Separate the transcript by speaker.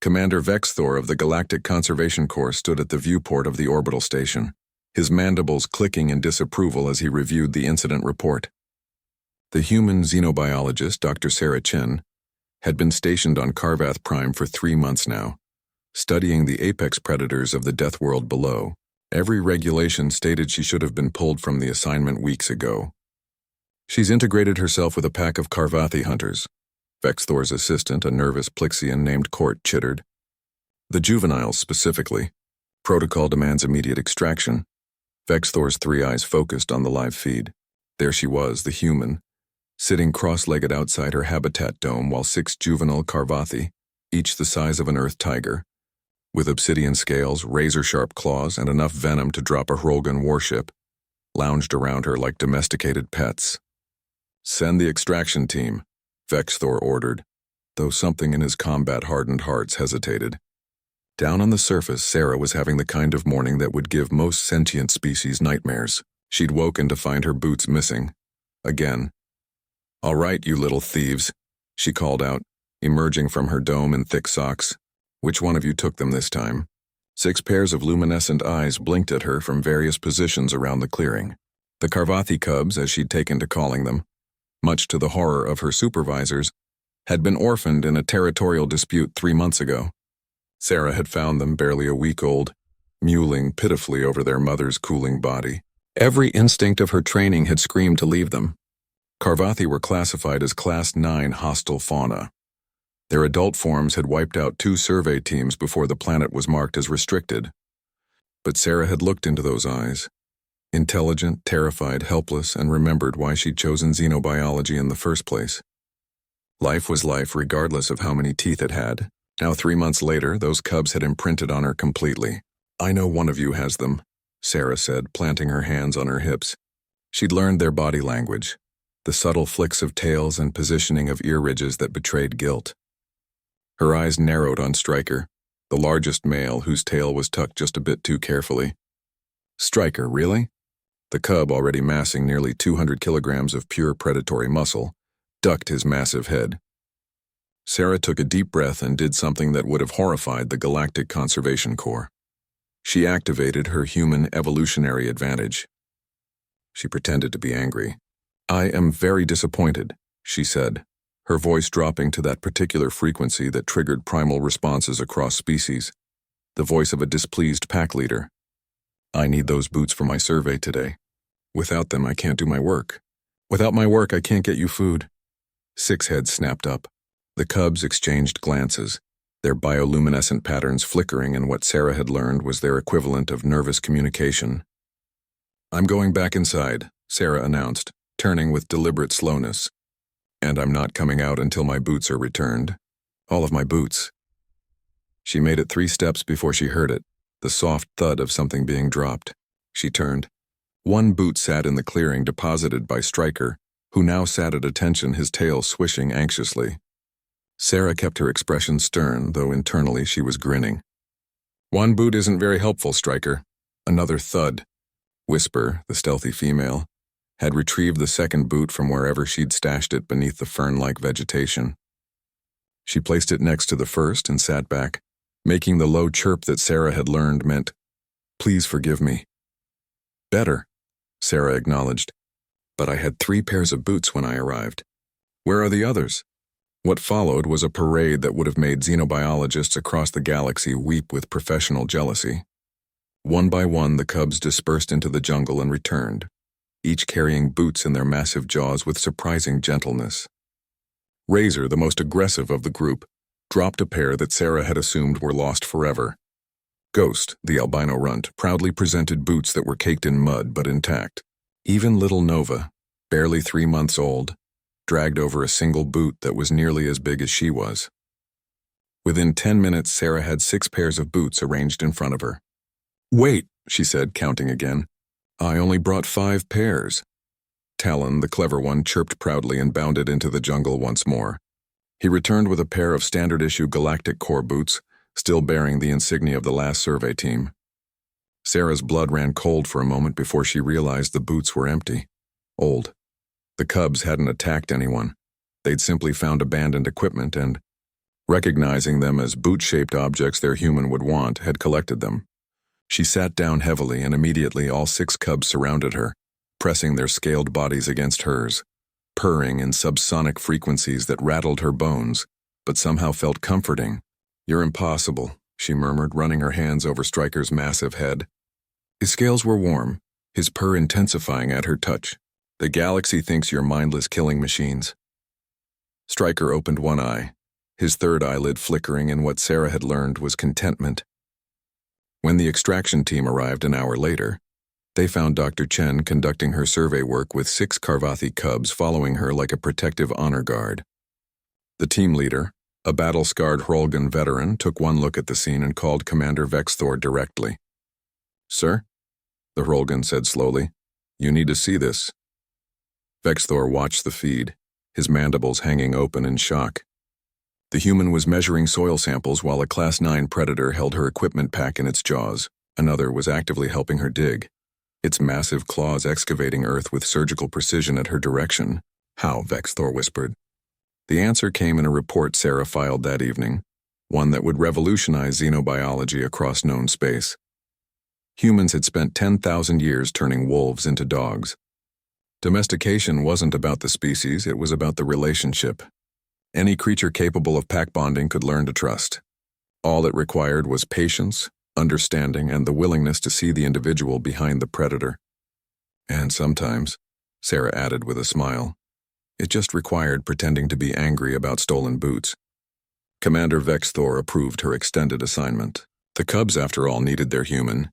Speaker 1: Commander Vexthor of the Galactic Conservation Corps stood at the viewport of the orbital station, his mandibles clicking in disapproval as he reviewed the incident report. The human xenobiologist, Dr. Sarah Chin, had been stationed on Karvath Prime for 3 months now, studying the apex predators of the death world below. Every regulation stated she should have been pulled from the assignment weeks ago. She's integrated herself with a pack of Karvathi hunters. Vexthor's assistant, a nervous Plixian named Court, chittered. The juveniles specifically. Protocol demands immediate extraction. Vexthor's 3 eyes focused on the live feed. There she was, the human, sitting cross-legged outside her habitat dome while 6 juvenile Karvathi, each the size of an earth tiger, with obsidian scales, razor-sharp claws, and enough venom to drop a Hrolgan warship, lounged around her like domesticated pets. "Send the extraction team," Vexthor ordered, though something in his combat-hardened hearts hesitated. Down on the surface, Sarah was having the kind of morning that would give most sentient species nightmares. She'd woken to find her boots missing. Again. "All right, you little thieves," she called out, emerging from her dome in thick socks. "Which one of you took them this time?" 6 pairs of luminescent eyes blinked at her from various positions around the clearing. The Karvathi cubs, as she'd taken to calling them, much to the horror of her supervisors, had been orphaned in a territorial dispute 3 months ago. Sarah had found them barely a week old, mewling pitifully over their mother's cooling body. Every instinct of her training had screamed to leave them. Karvathi were classified as Class 9 hostile fauna. Their adult forms had wiped out 2 survey teams before the planet was marked as restricted. But Sarah had looked into those eyes. Intelligent, terrified, helpless, and remembered why she'd chosen xenobiology in the first place. Life was life regardless of how many teeth it had. Now 3 months later, those cubs had imprinted on her completely. "I know one of you has them," Sarah said, planting her hands on her hips. She'd learned their body language, the subtle flicks of tails and positioning of ear ridges that betrayed guilt. Her eyes narrowed on Stryker, the largest male whose tail was tucked just a bit too carefully. "Stryker, really?" The cub, already massing nearly 200 kilograms of pure predatory muscle, ducked his massive head. Sarah took a deep breath and did something that would have horrified the Galactic Conservation Corps. She activated her human evolutionary advantage. She pretended to be angry. "I am very disappointed," she said, her voice dropping to that particular frequency that triggered primal responses across species, the voice of a displeased pack leader. "I need those boots for my survey today. Without them, I can't do my work. Without my work, I can't get you food." 6 heads snapped up. The cubs exchanged glances, their bioluminescent patterns flickering in what Sarah had learned was their equivalent of nervous communication. "I'm going back inside," Sarah announced, turning with deliberate slowness. "And I'm not coming out until my boots are returned. All of my boots." She made it 3 steps before she heard it, the soft thud of something being dropped. She turned. 1 boot sat in the clearing deposited by Stryker, who now sat at attention, his tail swishing anxiously. Sarah kept her expression stern, though internally she was grinning. "1 boot isn't very helpful, Stryker." Another thud. Whisper, the stealthy female, had retrieved the 2nd boot from wherever she'd stashed it beneath the fern-like vegetation. She placed it next to the first and sat back, making the low chirp that Sarah had learned meant, "Please forgive me." "Better," Sarah acknowledged, "but I had 3 pairs of boots when I arrived. Where are the others?" What followed was a parade that would have made xenobiologists across the galaxy weep with professional jealousy. One by one, the cubs dispersed into the jungle and returned, each carrying boots in their massive jaws with surprising gentleness. Razor, the most aggressive of the group, dropped a pair that Sarah had assumed were lost forever. Ghost, the albino runt, proudly presented boots that were caked in mud but intact. Even little Nova, barely 3 months old, dragged over a single boot that was nearly as big as she was. Within 10 minutes, Sarah had 6 pairs of boots arranged in front of her. "Wait," she said, counting again. "I only brought 5 pairs." Talon, the clever one, chirped proudly and bounded into the jungle once more. He returned with a pair of standard-issue Galactic Corps boots, still bearing the insignia of the last survey team. Sarah's blood ran cold for a moment before she realized the boots were empty. Old. The cubs hadn't attacked anyone. They'd simply found abandoned equipment and, Recognizing them as boot-shaped objects their human would want, had collected them. She sat down heavily, and immediately all 6 cubs surrounded her, pressing their scaled bodies against hers, purring in subsonic frequencies that rattled her bones, but somehow felt comforting. "You're impossible," she murmured, running her hands over Stryker's massive head. His scales were warm, his purr intensifying at her touch. "The galaxy thinks you're mindless killing machines." Stryker opened one eye, his third eyelid flickering in what Sarah had learned was contentment. When the extraction team arrived an hour later, they found Dr. Chen conducting her survey work with 6 Karvathi cubs following her like a protective honor guard. The team leader, a battle-scarred Hrolgan veteran, took one look at the scene and called Commander Vexthor directly. "Sir?" the Hrolgan said slowly. "You need to see this." Vexthor watched the feed, his mandibles hanging open in shock. The human was measuring soil samples while a Class 9 predator held her equipment pack in its jaws. Another was actively helping her dig, its massive claws excavating earth with surgical precision at her direction. "How?" Vexthor whispered. The answer came in a report Sarah filed that evening, one that would revolutionize xenobiology across known space. Humans had spent 10,000 years turning wolves into dogs. Domestication wasn't about the species, it was about the relationship. Any creature capable of pack bonding could learn to trust. All it required was patience, understanding, and the willingness to see the individual behind the predator. And sometimes, Sarah added with a smile, it just required pretending to be angry about stolen boots. Commander Vexthor approved her extended assignment. The cubs, after all, needed their human,